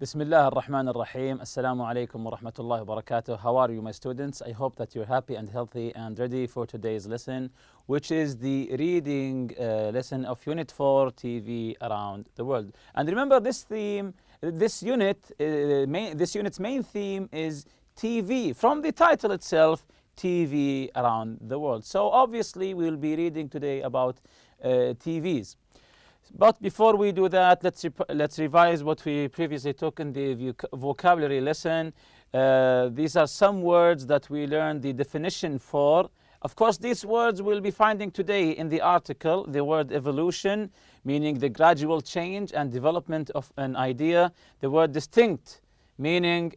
Bismillah ar-Rahman ar-Rahim. Assalamu alaikum wa rahmatullahi wa barakatuh. How are you, my students? I hope that you're happy and healthy and ready for today's lesson, which is the reading lesson of Unit 4, TV Around the World. And remember this theme, this unit's main theme is TV. From the title itself, TV Around the World. So obviously we'll be reading today about TVs. But before we do that, let's revise what we previously took in the vocabulary lesson. These are some words that we learned the definition for. Of course, these words we'll be finding today in the article. The word evolution, meaning the gradual change and development of an idea. The word distinct, meaning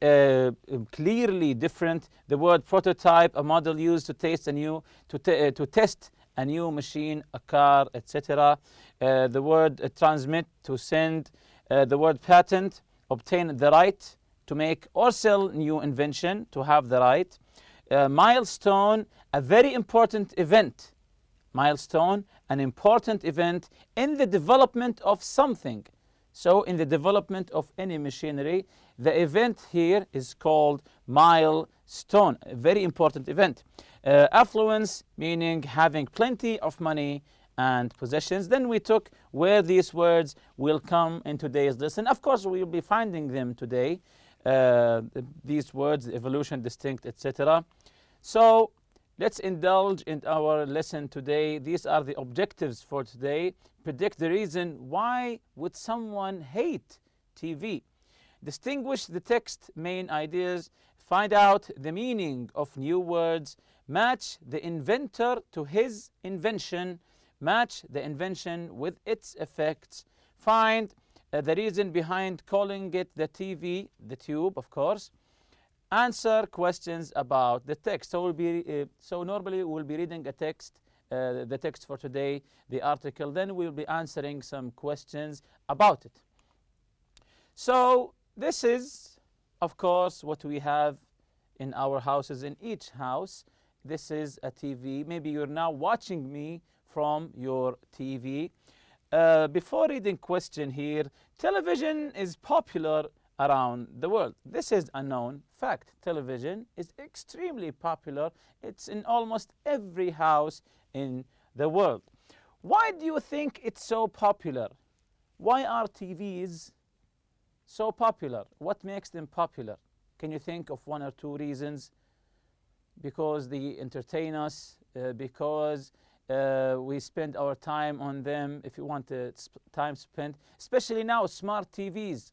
clearly different. The word prototype, a model used to test a new machine, a car, etc. The word transmit, to send. The word patent, obtain the right to make or sell new invention, to have the right. Milestone, a very important event. Milestone, an important event in the development of something. So in the development of any machinery, the event here is called milestone, a very important event. Affluence, meaning having plenty of money and possessions. Then we took where these words will come in today's lesson. Of course, we will be finding them today, these words, evolution, distinct, etc. So let's indulge in our lesson today. These are the objectives for today. Predict the reason why would someone hate TV. Distinguish the text main ideas. Find out the meaning of new words. Match the inventor to his invention. Match the invention with its effects. Find the reason behind calling it the TV, the tube, of course. Answer questions about the text. So normally we'll be reading a text, the text for today, the article. Then we'll be answering some questions about it. So this is, of course, what we have in our houses. In each house, this is a TV. Maybe you're now watching me from your TV. Before reading question here, television is popular around the world. This is a known fact. Television is extremely popular. It's in almost every house in the world. Why do you think it's so popular? Why are TVs so popular? What makes them popular? Can you think of one or two reasons? Because they entertain us, because we spend our time on them. If you want time spent, especially now, smart TVs,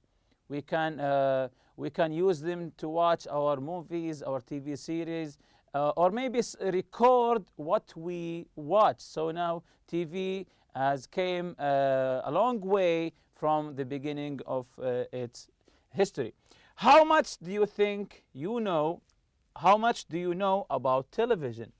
we can use them to watch our movies, our TV series, or maybe record what we watch. So now TV has came a long way from the beginning of its history. How much do you think you know? How much do you know about television?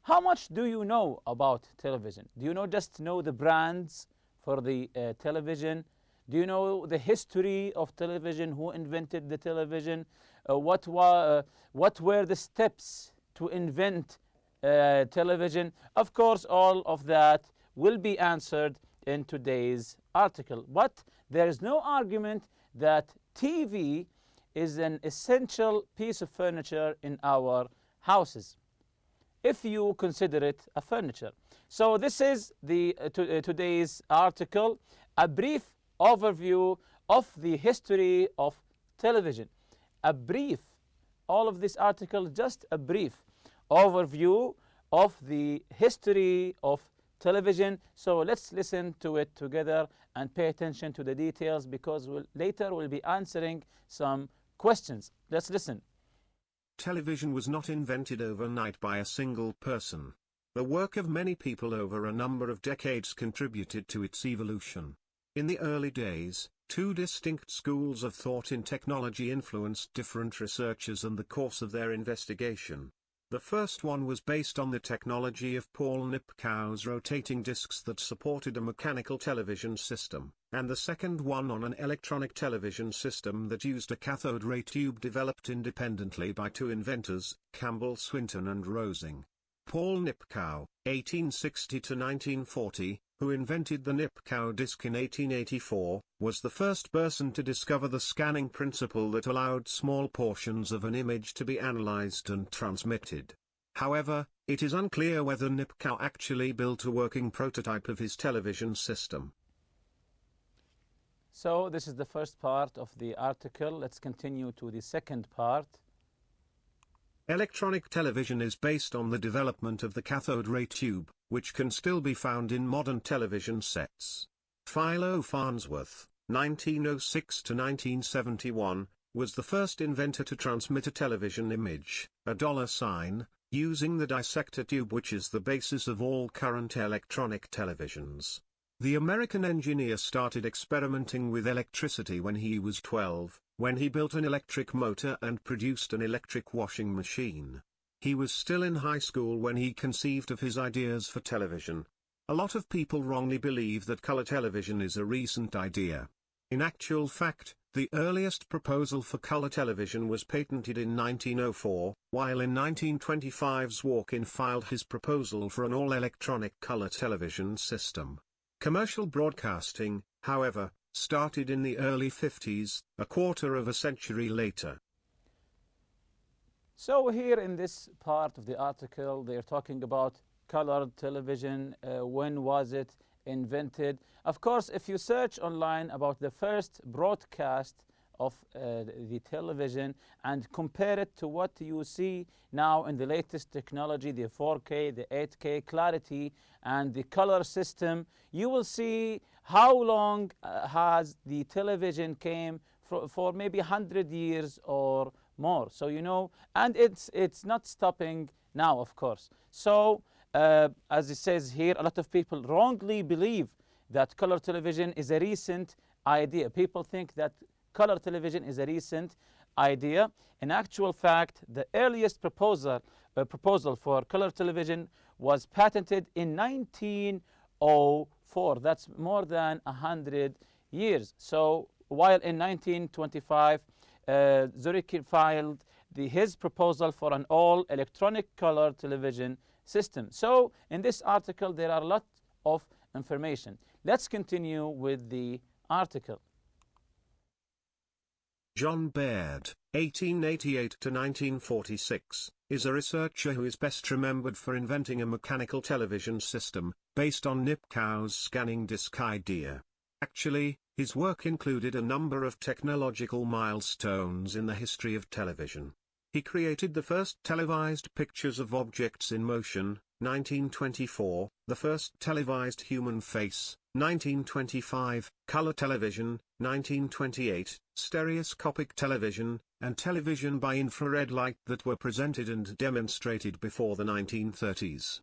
How much do you know about television? Do you just know the brands for the television? Do you know the history of television? Who invented the television? What were the steps to invent television? Of course, all of that will be answered in today's article. But there is no argument that TV is an essential piece of furniture in our houses, if you consider it a furniture. So this is the today's article, a brief overview of the history of television. A brief, all of this article, just a brief overview of the history of television. So let's listen to it together and pay attention to the details, because later we'll be answering some questions. Let's listen. Television was not invented overnight by a single person. The work of many people over a number of decades contributed to its evolution. In the early days, two distinct schools of thought in technology influenced different researchers and the course of their investigation. The first one was based on the technology of Paul Nipkow's rotating discs that supported a mechanical television system, and the second one on an electronic television system that used a cathode ray tube developed independently by two inventors, Campbell Swinton and Rosing. Paul Nipkow, 1860 to 1940, who invented the Nipkow disc in 1884, was the first person to discover the scanning principle that allowed small portions of an image to be analyzed and transmitted. However, it is unclear whether Nipkow actually built a working prototype of his television system. So this is the first part of the article. Let's continue to the second part. Electronic television is based on the development of the cathode ray tube, which can still be found in modern television sets. Philo Farnsworth, 1906 to 1971, was the first inventor to transmit a television image, a $sign, using the dissector tube, which is the basis of all current electronic televisions. The American engineer started experimenting with electricity when he was 12, when he built an electric motor and produced an electric washing machine. He was still in high school when he conceived of his ideas for television. A lot of people wrongly believe that color television is a recent idea. In actual fact, the earliest proposal for color television was patented in 1904, while in 1925 Zworykin filed his proposal for an all-electronic color television system. Commercial broadcasting, however, started in the early 50s, a quarter of a century later. So here in this part of the article, they're talking about colored television. When was it invented? Of course, if you search online about the first broadcast of the television and compare it to what you see now in the latest technology, the 4K, the 8K clarity, and the color system, you will see how long has the television came for maybe 100 years or more. So you know, and it's not stopping now, of course. So as it says here, a lot of people wrongly believe that color television is a recent idea. People think that color television is a recent idea. In actual fact, the earliest proposal for color television was patented in 1904. That's more than 100 years. So while in 1925, Zworykin filed his proposal for an all-electronic color television system. So in this article, there are a lot of information. Let's continue with the article. John Baird, 1888 to 1946, is a researcher who is best remembered for inventing a mechanical television system, based on Nipkow's scanning disk idea. Actually, his work included a number of technological milestones in the history of television. He created the first televised pictures of objects in motion, 1924, the first televised human face, 1925, color television, 1928, stereoscopic television, and television by infrared light that were presented and demonstrated before the 1930s.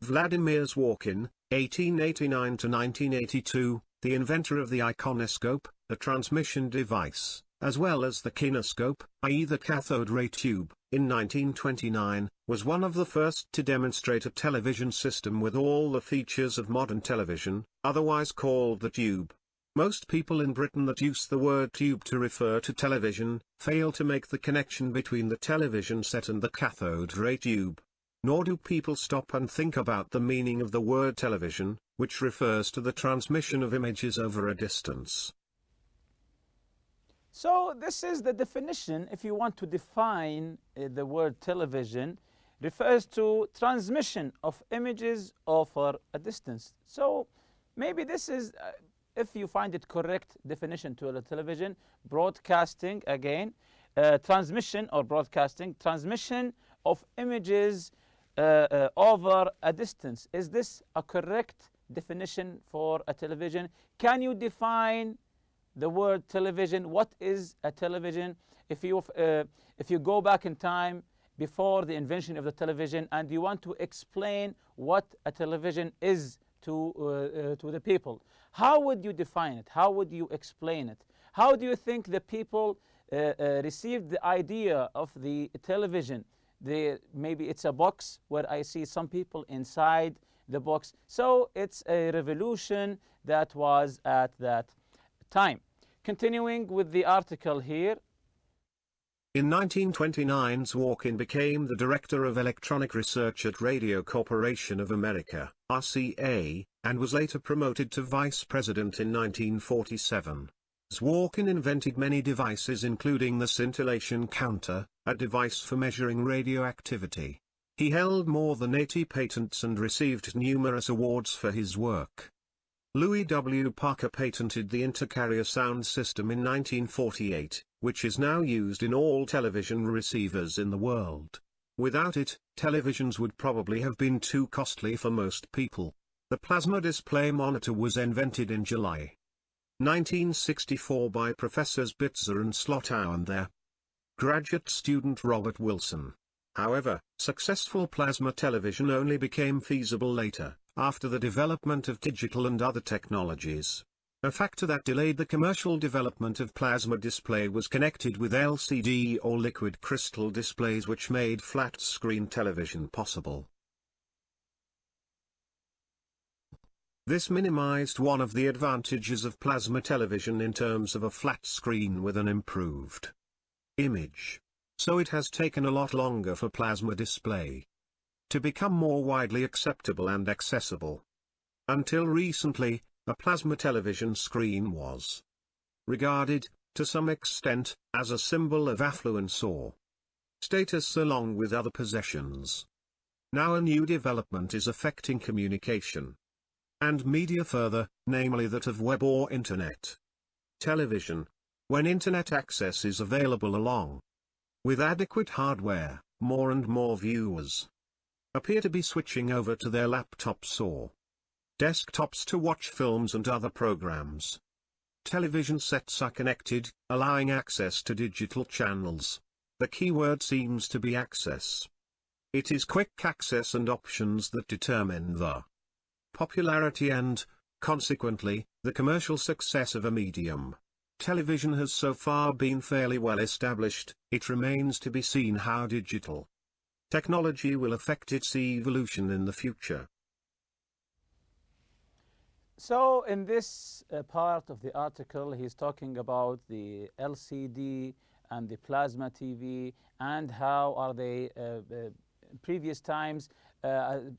Vladimir Zworykin, 1889 to 1982, the inventor of the iconoscope, a transmission device, as well as the kinescope, i.e. the cathode ray tube, in 1929, was one of the first to demonstrate a television system with all the features of modern television, otherwise called the tube. Most people in Britain that use the word tube to refer to television, fail to make the connection between the television set and the cathode ray tube. Nor do people stop and think about the meaning of the word television, which refers to the transmission of images over a distance. So this is the definition. If you want to define the word television, refers to transmission of images over a distance. So maybe this is, if you find it correct definition to a television, broadcasting again, transmission or broadcasting, transmission of images over a distance. Is this a correct definition for a television? Can you define the word television? What is a television? If you go back in time before the invention of the television and you want to explain what a television is to the people, how would you define it? How would you explain it? How do you think the people received the idea of the television? Maybe it's a box where I see some people inside the box. So it's a revolution that was at that time. Continuing with the article here. In 1929, Zworykin became the Director of Electronic Research at Radio Corporation of America, RCA, and was later promoted to Vice President in 1947. Zworykin invented many devices including the scintillation counter, a device for measuring radioactivity. He held more than 80 patents and received numerous awards for his work. Louis W. Parker patented the intercarrier sound system in 1948, which is now used in all television receivers in the world. Without it, televisions would probably have been too costly for most people. The plasma display monitor was invented in July 1964 by Professors Bitzer and Slottow and their graduate student Robert Wilson. However, successful plasma television only became feasible later, after the development of digital and other technologies. A factor that delayed the commercial development of plasma display was connected with LCD or liquid crystal displays, which made flat-screen television possible. This minimized one of the advantages of plasma television in terms of a flat screen with an improved image. So it has taken a lot longer for plasma display to become more widely acceptable and accessible. Until recently, a plasma television screen was regarded, to some extent, as a symbol of affluence or status along with other possessions. Now a new development is affecting communication and media further, namely that of web or internet television. When internet access is available along with adequate hardware, more and more viewers appear to be switching over to their laptops or desktops to watch films and other programs. Television sets are connected, allowing access to digital channels. The key word seems to be access. It is quick access and options that determine the popularity and, consequently, the commercial success of a medium. Television has so far been fairly well established. It remains to be seen how digital technology will affect its evolution in the future. So in this part of the article, he's talking about the LCD and the plasma TV and how are they previous times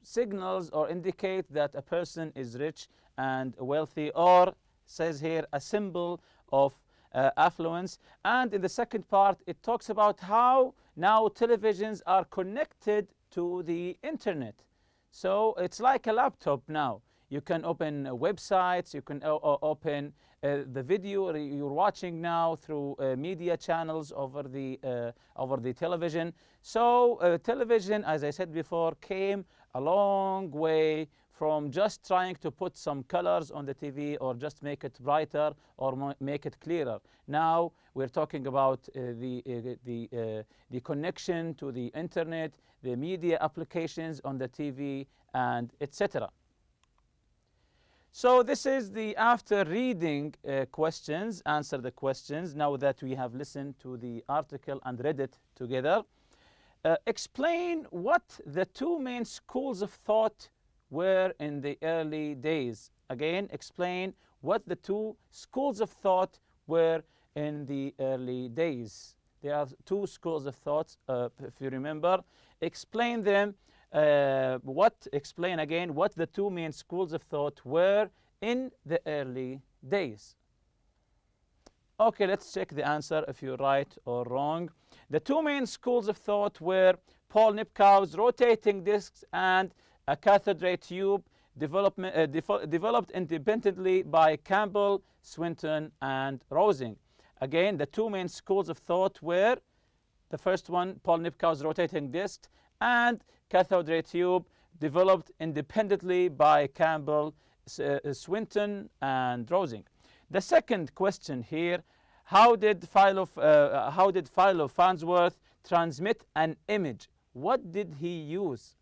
signals or indicate that a person is rich and wealthy, or says here a symbol of affluence. And in the second part, it talks about how now televisions are connected to the internet. So it's like a laptop now. You can open websites, you can open the video you're watching now through media channels over the television. So television, as I said before, came a long way from just trying to put some colors on the TV or just make it brighter or make it clearer. Now we're talking about the connection to the internet, the media applications on the TV, and etc. So this is the after reading questions, answer the questions, now that we have listened to the article and read it together. Explain what the two main schools of thought were in the early days. Again, explain what the two schools of thought were in the early days. There are two schools of thought, if you remember. Explain them. Explain again what the two main schools of thought were in the early days. Okay, let's check the answer if you're right or wrong. The two main schools of thought were Paul Nipkow's rotating discs and a cathode ray tube, developed independently by Campbell, Swinton, and Rosing. Again, the two main schools of thought were the first one, Paul Nipkow's rotating disc, and cathode ray tube, developed independendly by Campbell, Swinton, and Rosing. The second question here, how did Philo Farnsworth transmit an image? What did he use?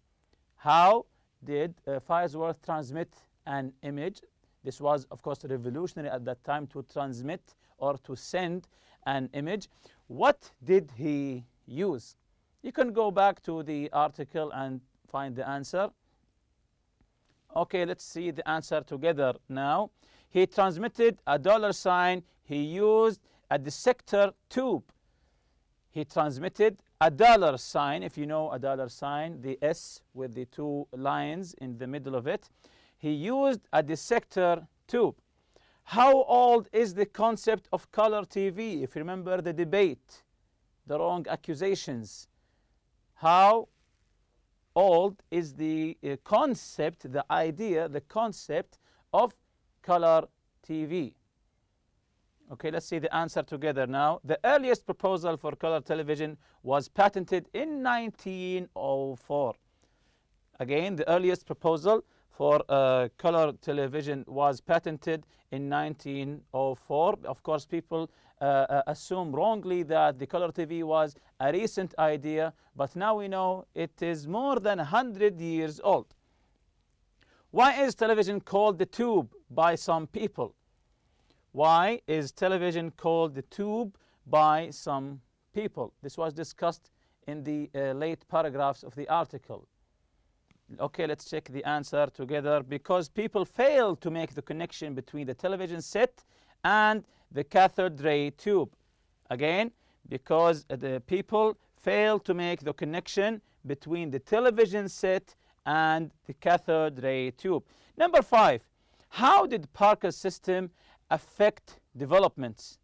How did Farnsworth transmit an image? This was, of course, revolutionary at that time to transmit or to send an image. What did he use? You can go back to the article and find the answer. Okay, let's see the answer together now. He transmitted a $sign. He used a dissector tube. he transmitted a dollar sign. If you know a dollar sign, the S with the two lines in the middle of it. He used a dissector tube. How old is the concept of color TV? If you remember the debate, the wrong accusations. How old is the concept, the idea, the concept of color TV? Okay, let's see the answer together now. The earliest proposal for color television was patented in 1904. Again, the earliest proposal for color television was patented in 1904. Of course, people assume wrongly that the color TV was a recent idea, but now we know it is more than 100 years old. Why is television called the tube by some people? Why is television called the tube by some people? This was discussed in the late paragraphs of the article. Okay, let's check the answer together. Because people fail to make the connection between the television set and the cathode ray tube. Again, because the people fail to make the connection between the television set and the cathode ray tube. Number 5, how did Parker's system affect developments?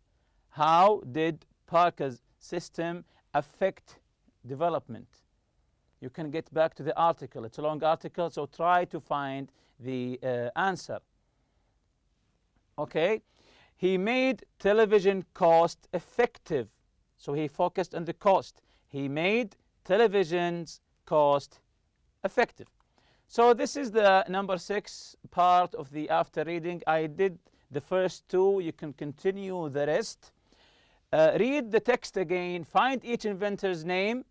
How did Parker's system affect development? You can get back to the article. It's a long article, so try to find the answer. Okay, he made television cost effective. So he focused on the cost. He made television's cost effective. So this is the number 6 part of the after reading. I did the first 2. You can continue the rest. Read the text again. Find each inventor's name,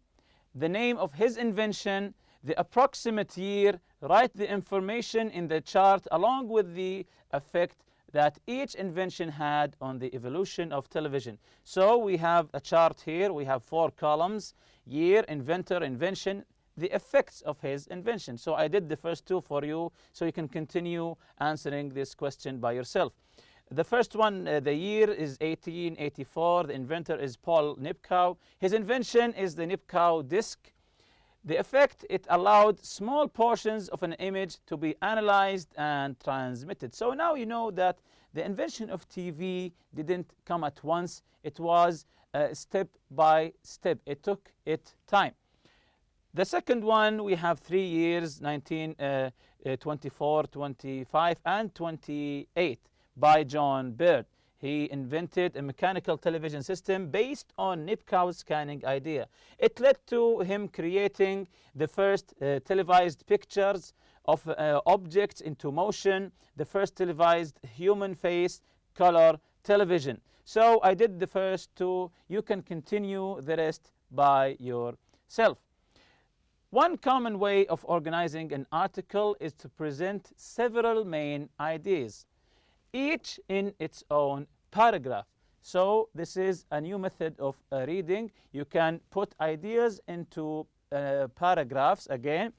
the name of his invention, the approximate year. Write the information in the chart along with the effect that each invention had on the evolution of television. So we have a chart here. We have 4 columns: year, inventor, invention, the effects of his invention. So I did the first 2 for you, so you can continue answering this question by yourself. The first one, the year is 1884. The inventor is Paul Nipkow. His invention is the Nipkow disc. The effect, it allowed small portions of an image to be analyzed and transmitted. So now you know that the invention of TV didn't come at once. It was step by step. It took it time. The second one, we have 3 years, 1924, 25, and 28. By John Bird. He invented a mechanical television system based on Nipkow's scanning idea. It led to him creating the first televised pictures of objects into motion, the first televised human face color television. So I did the first 2. You can continue the rest by yourself. One common way of organizing an article is to present several main ideas, each in its own paragraph. So this is a new method of reading. You can put ideas into paragraphs. Again,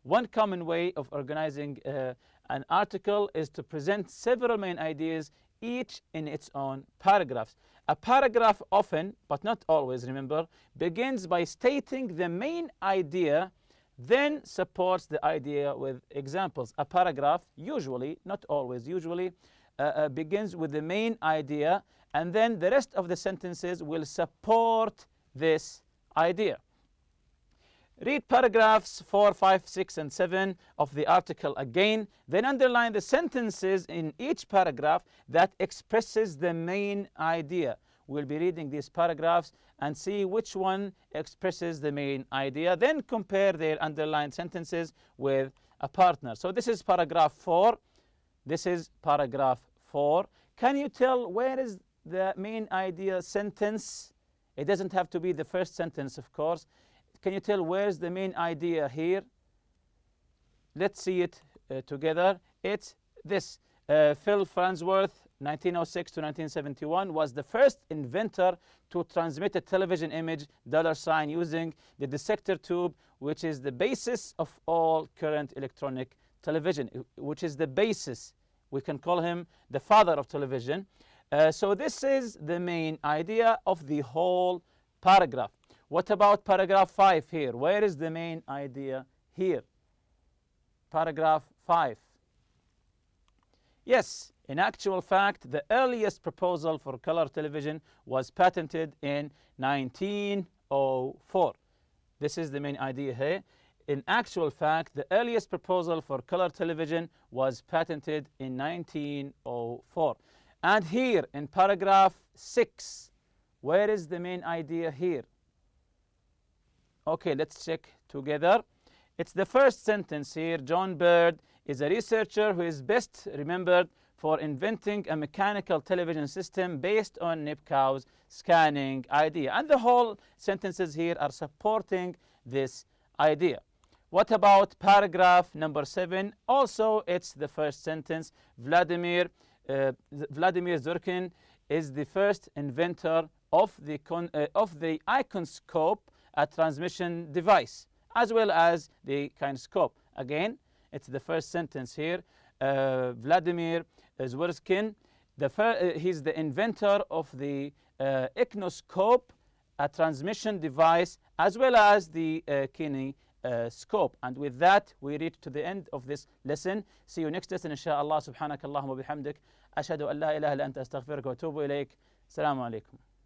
one common way of organizing an article is to present several main ideas, each in its own paragraphs. A paragraph often, but not always, remember, begins by stating the main idea, then supports the idea with examples. A paragraph usually, not always, usually begins with the main idea, and then the rest of the sentences will support this idea. Read paragraphs 4, 5, 6, and 7 of the article again, then underline the sentences in each paragraph that expresses the main idea. We'll be reading these paragraphs and see which one expresses the main idea, then compare their underlined sentences with a partner. So this is paragraph 4. This is paragraph 4. Can you tell where is the main idea sentence? It doesn't have to be the first sentence, of course. Can you tell where's the main idea here? Let's see it together. It's this. Phil Farnsworth, 1906 to 1971, was the first inventor to transmit a television image $sign using the dissector tube, which is the basis of all current electronic television, which is the basis. We can call him the father of television. So this is the main idea of the whole paragraph. What about paragraph 5 here? Where is the main idea here? Paragraph 5. Yes, in actual fact, the earliest proposal for color television was patented in 1904. This is the main idea here. In actual fact, the earliest proposal for color television was patented in 1904. And here in paragraph 6, where is the main idea here? Okay, let's check together. It's the first sentence here. John Bird is a researcher who is best remembered for inventing a mechanical television system based on Nipkow's scanning idea. And the whole sentences here are supporting this idea. What about paragraph number 7? Also, it's the first sentence. Vladimir Zurkin is the first inventor of the iconoscope, a transmission device, as well as the kinescope. Again, it's the first sentence here. Vladimir Zurkin, he's the inventor of the iconoscope, a transmission device, as well as the kinescope. And with that, we reach to the end of this lesson. See you next lesson, inshallah. Subhanakallahumma bihamdik. Ashhadu an la ilaha illa anta astaghfiruka wa atubu ilayk. Assalamu alaikum.